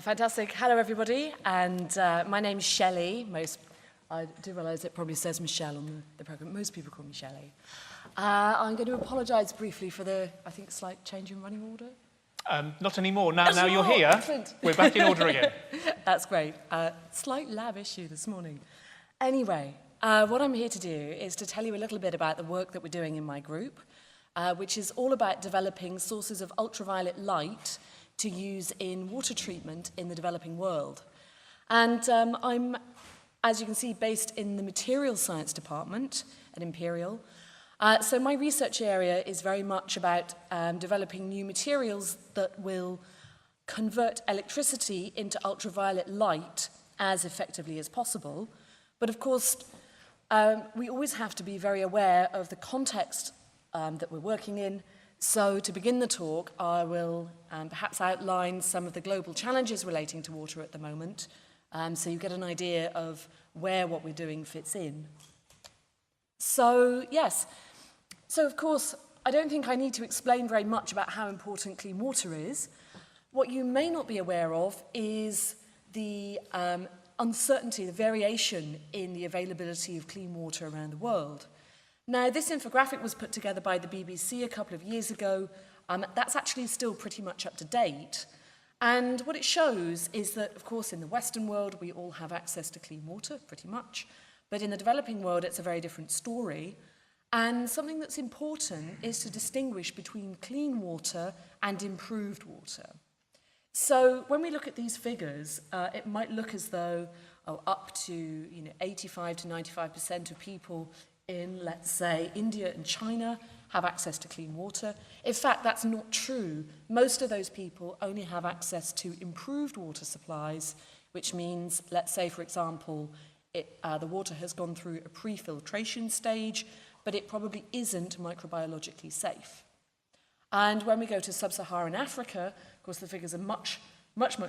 Fantastic. Hello, everybody. And my name's Shelley. I do realise it probably says Michelle on the programme. Most people call me Shelley. I'm going to apologise briefly for the, I think, slight change in running order. Not anymore. Now you're here, excellent. We're back in order again. That's great. Slight lab issue this morning. Anyway, what I'm here to do is to tell you a little bit about the work that we're doing in my group, which is all about developing sources of ultraviolet light to use in water treatment in the developing world. And I'm, as you can see, based in the materials science department at Imperial. So my research area is very much about developing new materials that will convert electricity into ultraviolet light as effectively as possible. But of course, we always have to be very aware of the context that we're working in. So to begin the talk, I will perhaps outline some of the global challenges relating to water at the moment, so you get an idea of where what we're doing fits in. So yes, so of course, I don't think I need to explain very much about how important clean water is. What you may not be aware of is the uncertainty, the variation in the availability of clean water around the world. Now, this infographic was put together by the BBC a couple of years ago. That's actually still pretty much up to date. And what it shows is that, of course, in the Western world, we all have access to clean water, pretty much. But in the developing world, it's a very different story. And something that's important is to distinguish between clean water and improved water. So when we look at these figures, it might look as though up to 85 to 95% of people in, let's say, India and China have access to clean water. In fact, that's not true. Most of those people only have access to improved water supplies, which means, let's say, for example, the water has gone through a pre-filtration stage, but it probably isn't microbiologically safe. And when we go to sub-Saharan Africa, of course, the figures are much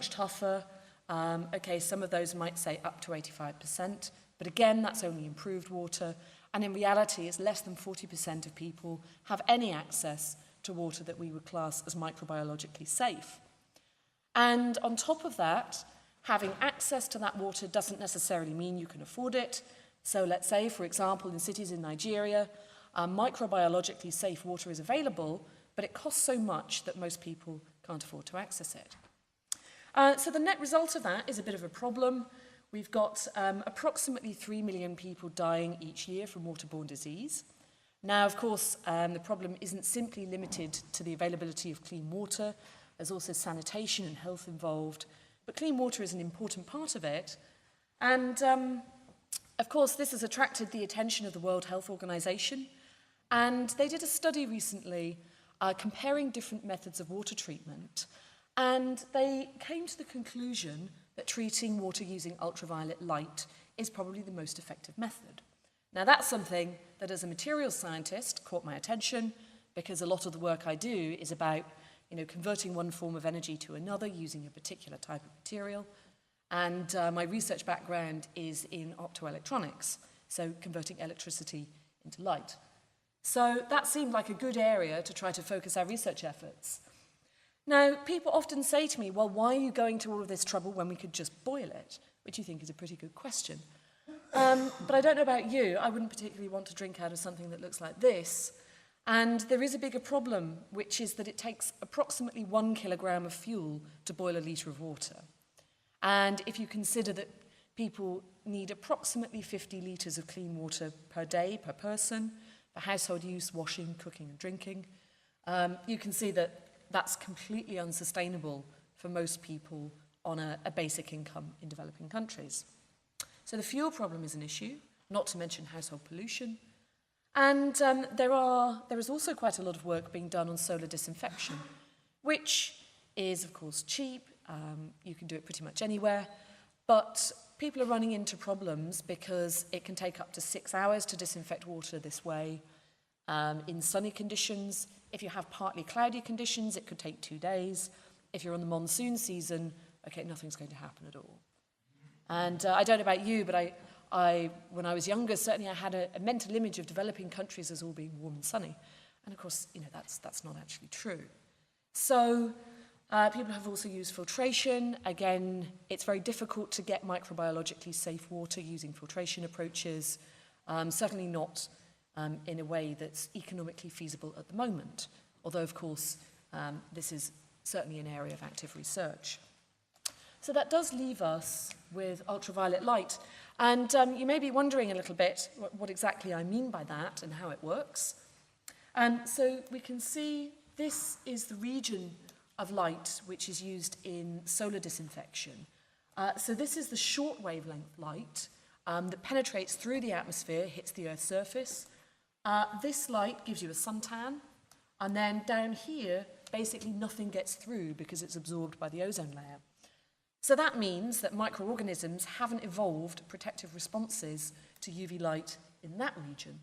tougher. Okay, some of those might say up to 85%, but again, that's only improved water. And in reality, it's less than 40% of people have any access to water that we would class as microbiologically safe. And on top of that, having access to that water doesn't necessarily mean you can afford it. So let's say, for example, in cities in Nigeria, microbiologically safe water is available, but it costs so much that most people can't afford to access it. So the net result of that is a bit of a problem. We've got approximately 3 million people dying each year from waterborne disease. Now, of course, the problem isn't simply limited to the availability of clean water. There's also sanitation and health involved. But clean water is an important part of it. And, of course, this has attracted the attention of the World Health Organization. And they did a study recently comparing different methods of water treatment. And they came to the conclusion that treating water using ultraviolet light is probably the most effective method. Now, that's something that, as a materials scientist, caught my attention, because a lot of the work I do is about converting one form of energy to another using a particular type of material. And my research background is in optoelectronics, so converting electricity into light. So that seemed like a good area to try to focus our research efforts. Now, people often say to me, well, why are you going to all of this trouble when we could just boil it? Which you think is a pretty good question. But I don't know about you, I wouldn't particularly want to drink out of something that looks like this. And there is a bigger problem, which is that it takes approximately 1 kilogram of fuel to boil a litre of water. And if you consider that people need approximately 50 litres of clean water per day, per person, for household use, washing, cooking and drinking, you can see that that's completely unsustainable for most people on a basic income in developing countries. So the fuel problem is an issue, not to mention household pollution. And there is also quite a lot of work being done on solar disinfection, which is, of course, cheap. You can do it pretty much anywhere. But people are running into problems because it can take up to 6 hours to disinfect water this way. In sunny conditions, if you have partly cloudy conditions, it could take 2 days. If you're on the monsoon season, okay, nothing's going to happen at all. And I don't know about you, but when I was younger, certainly I had a mental image of developing countries as all being warm and sunny. And of course, that's not actually true. So People have also used filtration. Again, it's very difficult to get microbiologically safe water using filtration approaches, certainly not in a way that's economically feasible at the moment, although, of course, this is certainly an area of active research. So that does leave us with ultraviolet light. And you may be wondering a little bit what exactly I mean by that and how it works. So we can see this is the region of light which is used in solar disinfection. So this is the short wavelength light that penetrates through the atmosphere, hits the Earth's surface. This light gives you a suntan, and then down here, basically nothing gets through because it's absorbed by the ozone layer. So that means that microorganisms haven't evolved protective responses to UV light in that region.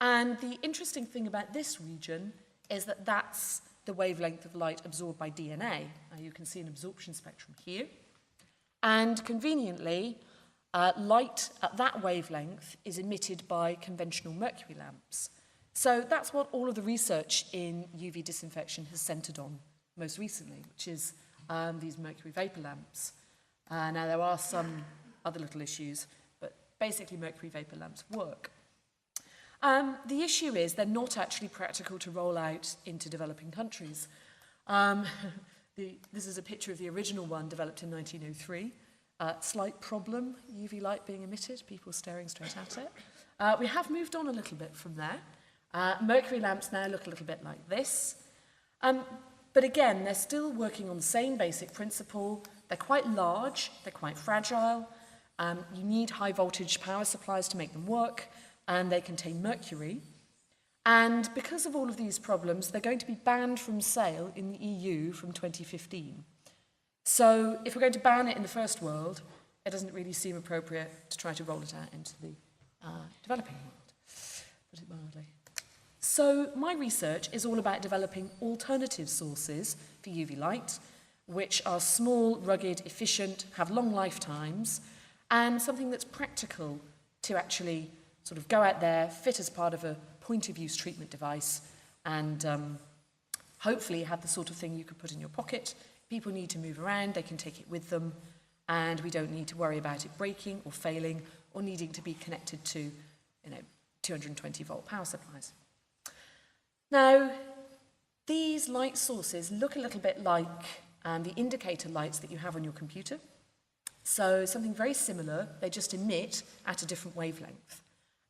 And the interesting thing about this region is that that's the wavelength of light absorbed by DNA. You can see an absorption spectrum here. And conveniently, light at that wavelength is emitted by conventional mercury lamps. So that's what all of the research in UV disinfection has centered on most recently, which is these mercury vapor lamps. Now, there are some other little issues, but basically mercury vapor lamps work. The issue is they're not actually practical to roll out into developing countries. This is a picture of the original one developed in 1903. Slight problem, UV light being emitted, people staring straight at it. We have moved on a little bit from there. Mercury lamps now look a little bit like this. But again, they're still working on the same basic principle. They're quite large, they're quite fragile. You need high voltage power supplies to make them work, and they contain mercury. And because of all of these problems, they're going to be banned from sale in the EU from 2015. So if we're going to ban it in the first world, it doesn't really seem appropriate to try to roll it out into the developing world, put it mildly. So my research is all about developing alternative sources for UV light, which are small, rugged, efficient, have long lifetimes, and something that's practical to actually sort of go out there, fit as part of a point-of-use treatment device, and hopefully have the sort of thing you could put in your pocket. People need to move around, they can take it with them, and we don't need to worry about it breaking or failing or needing to be connected to 220-volt power supplies. Now, these light sources look a little bit like the indicator lights that you have on your computer. So something very similar, they just emit at a different wavelength.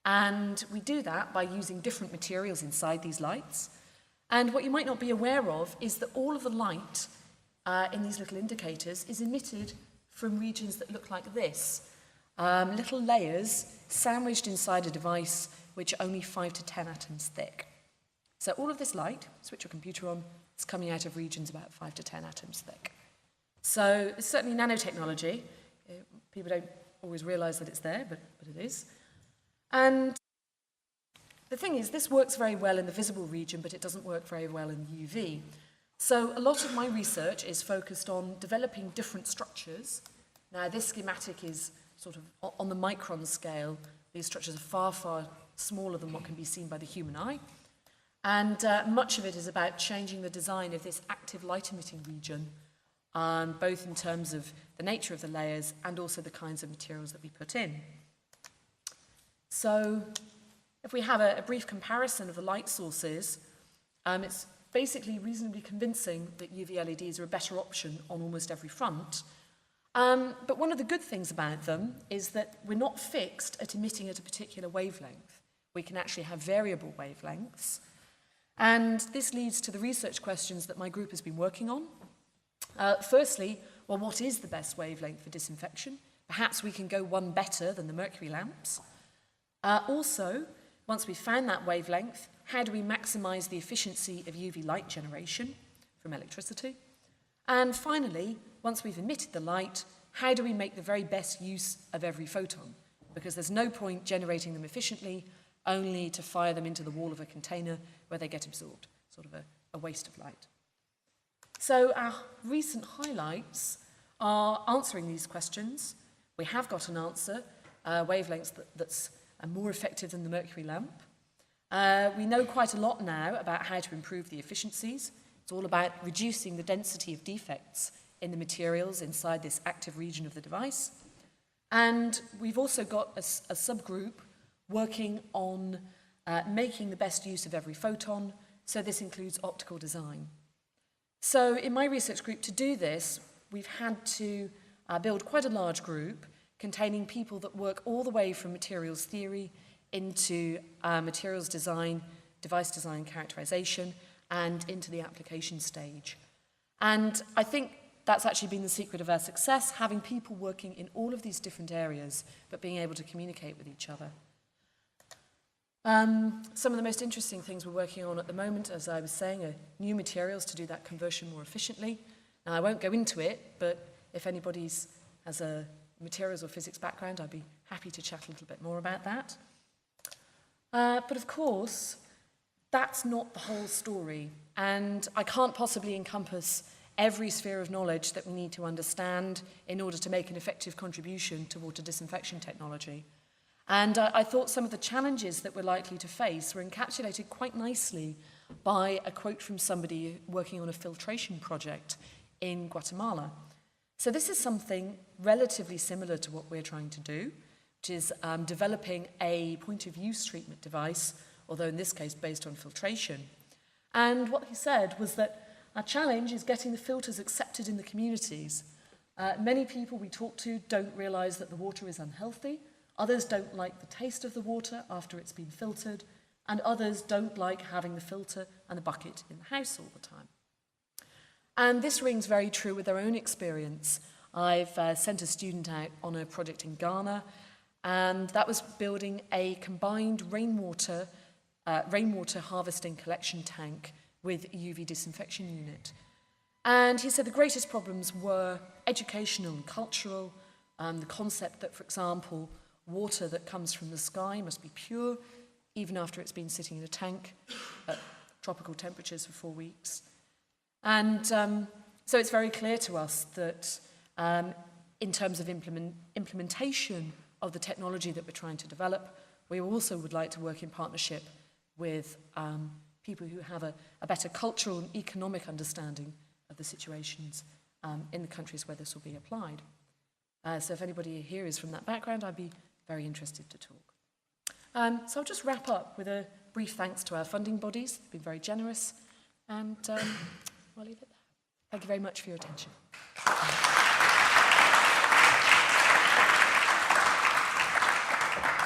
And we do that by using different materials inside these lights. And what you might not be aware of is that all of the light in these little indicators is emitted from regions that look like this. Little layers sandwiched inside a device which are only 5 to 10 atoms thick. So all of this light, switch your computer on, it's coming out of regions about 5 to 10 atoms thick. So it's certainly nanotechnology. People don't always realize that it's there, but it is. And the thing is, this works very well in the visible region, but it doesn't work very well in UV. So a lot of my research is focused on developing different structures. Now, this schematic is sort of on the micron scale. These structures are far, far smaller than what can be seen by the human eye. And much of it is about changing the design of this active light-emitting region, both in terms of the nature of the layers and also the kinds of materials that we put in. So if we have a brief comparison of the light sources, it's basically reasonably convincing that UV LEDs are a better option on almost every front. But one of the good things about them is that we're not fixed at emitting at a particular wavelength. We can actually have variable wavelengths. And this leads to the research questions that my group has been working on. Firstly, well, what is the best wavelength for disinfection? Perhaps we can go one better than the mercury lamps. Also, once we've found that wavelength, how do we maximize the efficiency of UV light generation from electricity? And finally, once we've emitted the light, how do we make the very best use of every photon? Because there's no point generating them efficiently, only to fire them into the wall of a container where they get absorbed, sort of a waste of light. So our recent highlights are answering these questions. We have got an answer, wavelengths that's more effective than the mercury lamp. We know quite a lot now about how to improve the efficiencies. It's all about reducing the density of defects in the materials inside this active region of the device. And we've also got a subgroup working on making the best use of every photon, so this includes optical design. So in my research group, to do this, we've had to build quite a large group containing people that work all the way from materials theory into materials design, device design characterization, and into the application stage. And I think that's actually been the secret of our success, having people working in all of these different areas, but being able to communicate with each other. Some of the most interesting things we're working on at the moment, as I was saying, are new materials to do that conversion more efficiently. Now, I won't go into it, but if anybody has a materials or physics background, I'd be happy to chat a little bit more about that. But of course, that's not the whole story, and I can't possibly encompass every sphere of knowledge that we need to understand in order to make an effective contribution to water disinfection technology. And I thought some of the challenges that we're likely to face were encapsulated quite nicely by a quote from somebody working on a filtration project in Guatemala. So this is something relatively similar to what we're trying to do, which is developing a point-of-use treatment device, although in this case based on filtration. And what he said was that our challenge is getting the filters accepted in the communities. Many people we talk to don't realise that the water is unhealthy, others don't like the taste of the water after it's been filtered, and others don't like having the filter and the bucket in the house all the time. And this rings very true with their own experience. I've sent a student out on a project in Ghana, and that was building a combined rainwater harvesting collection tank with a UV disinfection unit. And he said the greatest problems were educational and cultural, the concept that, for example, water that comes from the sky must be pure, even after it's been sitting in a tank at tropical temperatures for 4 weeks. And so it's very clear to us that in terms of implementation of the technology that we're trying to develop, we also would like to work in partnership with people who have a better cultural and economic understanding of the situations in the countries where this will be applied. So if anybody here is from that background, I'd be very interested to talk. So I'll just wrap up with a brief thanks to our funding bodies. They've been very generous, and I'll leave it there. Thank you very much for your attention.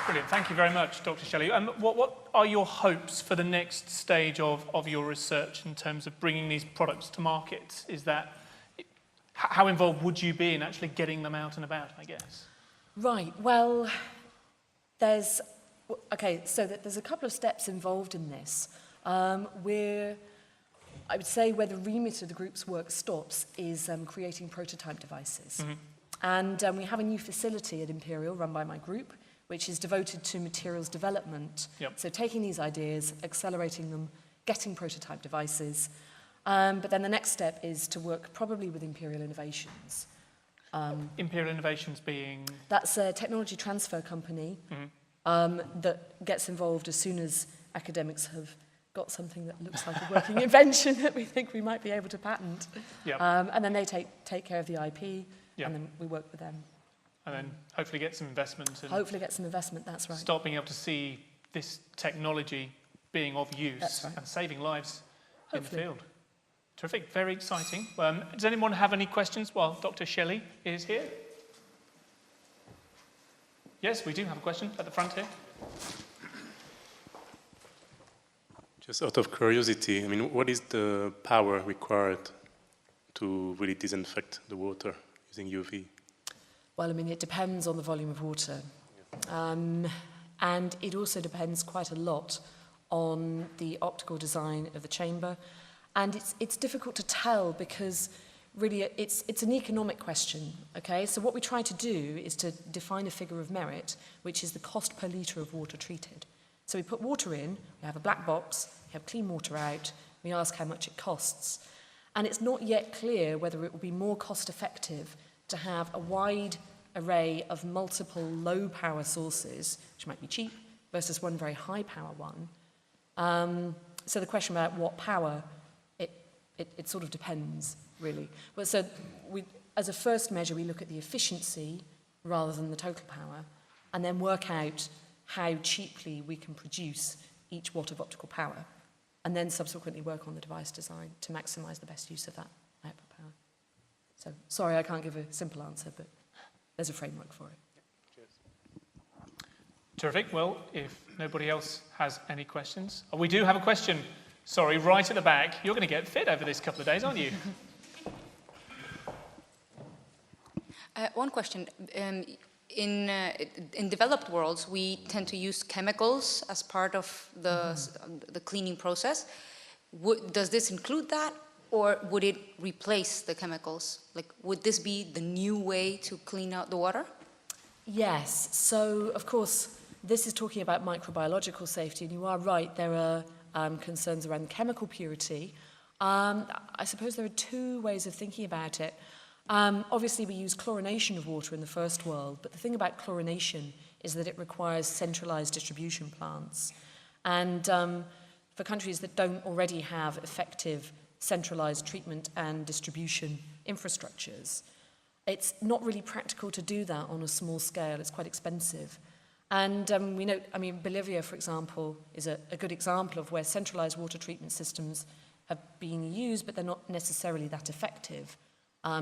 Brilliant. Thank you very much, Dr. Shelley. What are your hopes for the next stage of your research in terms of bringing these products to market? How involved would you be in actually getting them out and about, I guess? Right. Well, there's a couple of steps involved in this. I would say where the remit of the group's work stops is creating prototype devices. Mm-hmm. And we have a new facility at Imperial run by my group, which is devoted to materials development. Yep. So taking these ideas, accelerating them, getting prototype devices. But then the next step is to work probably with Imperial Innovations. Imperial Innovations being? That's a technology transfer company that gets involved as soon as academics have got something that looks like a working invention that we think we might be able to patent. Yep. And then they take care of the IP, yep. And then we work with them. And then hopefully get some investment. And hopefully get some investment, that's right. Start being able to see this technology being of use, right. And saving lives hopefully. In the field. Terrific, very exciting. Does anyone have any questions while Dr. Shelley is here? Yes, we do have a question at the front here. Just out of curiosity, what is the power required to really disinfect the water using UV? Well, it depends on the volume of water. And it also depends quite a lot on the optical design of the chamber. And it's difficult to tell because really it's an economic question, okay? So what we try to do is to define a figure of merit, which is the cost per litre of water treated. So we put water in, we have a black box, we have clean water out, we ask how much it costs. And it's not yet clear whether it will be more cost effective to have a wide array of multiple low power sources, which might be cheap, versus one very high power one. So the question about what power it it sort of depends, really. But so as a first measure, we look at the efficiency rather than the total power, and then work out how cheaply we can produce each watt of optical power, and then subsequently work on the device design to maximize the best use of that output power. So, sorry, I can't give a simple answer, but there's a framework for it. Terrific. Well, if nobody else has any questions. Oh, we do have a question. Sorry, right at the back. You're going to get fit over this couple of days, aren't you? One question. In developed worlds, we tend to use chemicals as part of the cleaning process. Does this include that, or would it replace the chemicals? Like, would this be the new way to clean out the water? Yes. So, of course, this is talking about microbiological safety, and you are right, there are concerns around chemical purity. I suppose there are two ways of thinking about it. Obviously, we use chlorination of water in the first world, but the thing about chlorination is that it requires centralized distribution plants. And for countries that don't already have effective centralized treatment and distribution infrastructures, it's not really practical to do that on a small scale. It's quite expensive. And we know, I mean, Bolivia, for example, is a good example of where centralized water treatment systems have been used, but they're not necessarily that effective.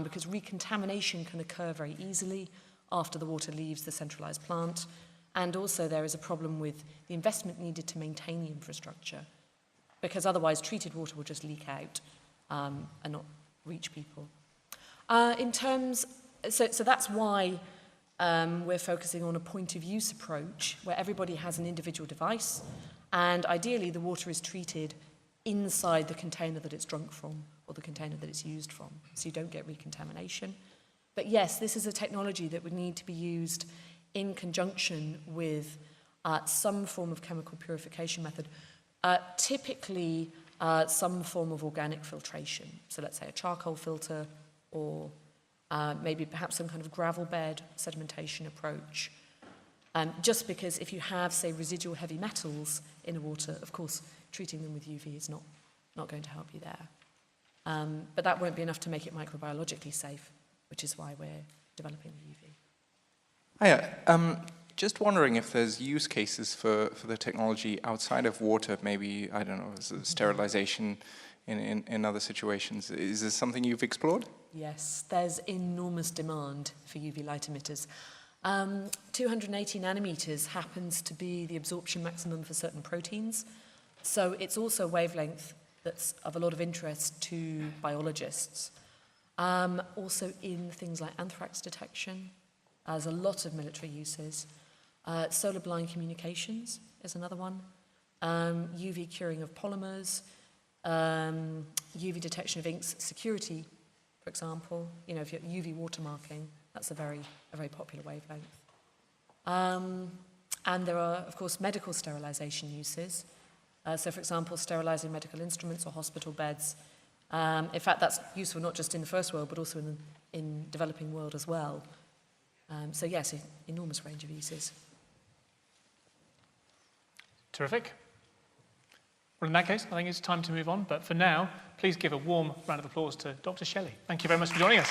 Because recontamination can occur very easily after the water leaves the centralized plant. And also there is a problem with the investment needed to maintain the infrastructure, because otherwise treated water will just leak out and not reach people. So that's why we're focusing on a point of use approach where everybody has an individual device, and ideally the water is treated inside the container that it's drunk from, or the container that it's used from, so you don't get recontamination. But yes, this is a technology that would need to be used in conjunction with some form of chemical purification method, typically some form of organic filtration. So let's say a charcoal filter, or maybe perhaps some kind of gravel bed sedimentation approach. Just because if you have, say, residual heavy metals in the water, of course, treating them with UV is not going to help you there. But that won't be enough to make it microbiologically safe, which is why we're developing the UV. Hiya. Just wondering if there's use cases for the technology outside of water, maybe, I don't know, sterilization in other situations. Is this something you've explored? Yes, there's enormous demand for UV light emitters. 280 nanometers happens to be the absorption maximum for certain proteins. So it's also a wavelength that's of a lot of interest to biologists. Also in things like anthrax detection, there's a lot of military uses. Solar blind communications is another one. UV curing of polymers, UV detection of inks security, for example. You know, if you're UV watermarking, that's a very popular wavelength. And there are, of course, medical sterilization uses. So, for example, sterilizing medical instruments or hospital beds. In fact, that's useful not just in the first world, but also in the developing world as well. So, yes, an enormous range of uses. Terrific. Well, in that case, I think it's time to move on. But for now, please give a warm round of applause to Dr. Shelley. Thank you very much for joining us.